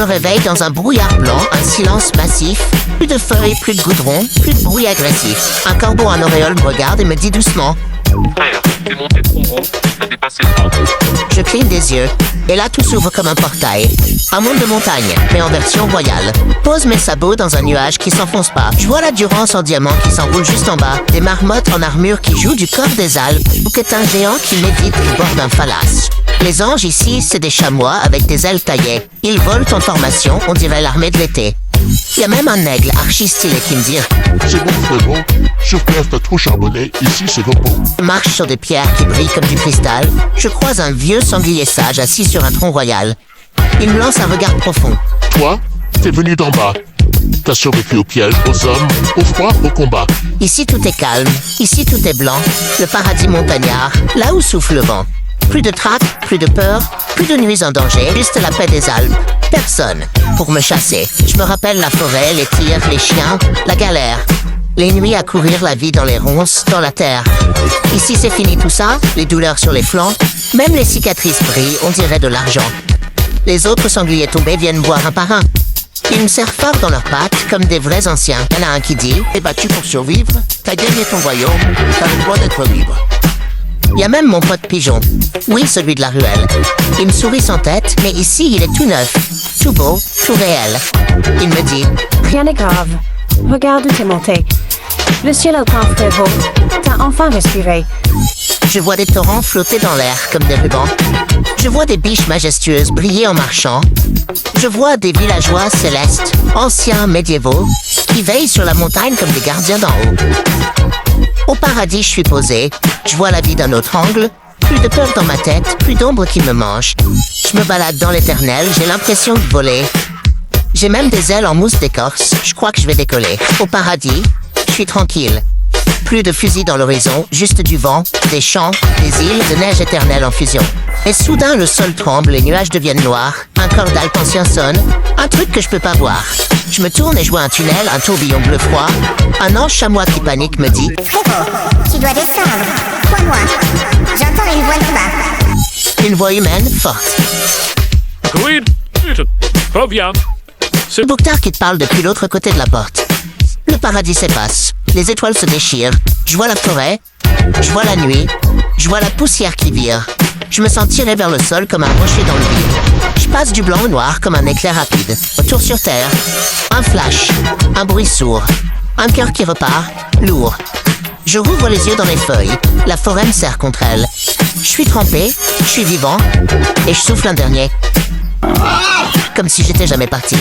me réveille dans un brouillard blanc, un silence massif, plus de feuilles, plus de goudron, plus de bruit agressif. Un corbeau en auréole me regarde et me dit doucement: Frère, t'es monté trop haut, t'as dépassé le temps. Je cligne des yeux, et là tout s'ouvre comme un portail. Un monde de montagne, mais en version royale. Pose mes sabots dans un nuage qui s'enfonce pas. Je vois la Durance en diamant qui s'enroule juste en bas. Des marmottes en armure qui jouent du corps des Alpes. Ou qu'est un géant qui médite au bord d'un phalas. Les anges ici, c'est des chamois avec des ailes taillées. Ils volent en formation, on dirait l'armée de l'été. Y a même un aigle archi stylé qui me dit: C'est bon frérot, sur place t'as trop charbonné, ici c'est repos. Je marche sur des pierres qui brillent comme du cristal. Je croise un vieux sanglier sage assis sur un tronc royal. Il me lance un regard profond. Toi, t'es venu d'en bas. T'as survécu au piège, aux hommes, au froid, au combat. Ici tout est calme, ici tout est blanc, le paradis montagnard, là où souffle le vent. Plus de trac, plus de peur, plus de nuits en danger, juste la paix des Alpes. Personne pour me chasser. Je me rappelle la forêt, les tirs, les chiens, la galère. Les nuits à courir la vie dans les ronces, dans la terre. Ici c'est fini tout ça, les douleurs sur les flancs, même les cicatrices brillent, on dirait de l'argent. Les autres sangliers tombés viennent boire un par un. Ils me serrent fort dans leurs pattes, comme des vrais anciens. Il y en a un qui dit: T'es battu pour survivre, t'as gagné ton royaume, t'as le droit d'être libre. Il y a même mon pote pigeon. Oui, celui de la ruelle. Il me sourit sans tête, mais ici il est tout neuf, tout beau, tout réel. Il me dit: Rien n'est grave. Regarde où t'es monté. Le ciel est grand, frérot. T'as enfin respiré. Je vois des torrents flotter dans l'air comme des rubans. Je vois des biches majestueuses briller en marchant. Je vois des villageois célestes, anciens, médiévaux, qui veillent sur la montagne comme des gardiens d'en haut. Au paradis, je suis posé. Je vois la vie d'un autre angle. Plus de peur dans ma tête, plus d'ombre qui me mange. Je me balade dans l'éternel, j'ai l'impression de voler. J'ai même des ailes en mousse d'écorce, je crois que je vais décoller. Au paradis, je suis tranquille. Plus de fusils dans l'horizon, juste du vent, des champs, des îles, de neige éternelle en fusion. Et soudain, le sol tremble, les nuages deviennent noirs, un corps d'alpe ancien sonne, un truc que je peux pas voir. Je me tourne et je vois un tunnel, un tourbillon bleu froid. Un ange chamois qui panique me dit: Frérot, tu dois descendre. Crois-moi, j'entends une voix là-bas. Une voix humaine, forte. Queen, reviens. C'est Boukhtar qui te parle depuis l'autre côté de la porte. Le paradis s'efface, les étoiles se déchirent, je vois la forêt, je vois la nuit, je vois la poussière qui vire. Je me sens tiré vers le sol comme un rocher dans le vide. Je passe du blanc au noir comme un éclair rapide. Retour sur terre, un flash, un bruit sourd, un cœur qui repart, lourd. Je rouvre les yeux dans les feuilles, la forêt me serre contre elle. Je suis trempé, je suis vivant, et je souffle un dernier. Comme si j'étais jamais parti.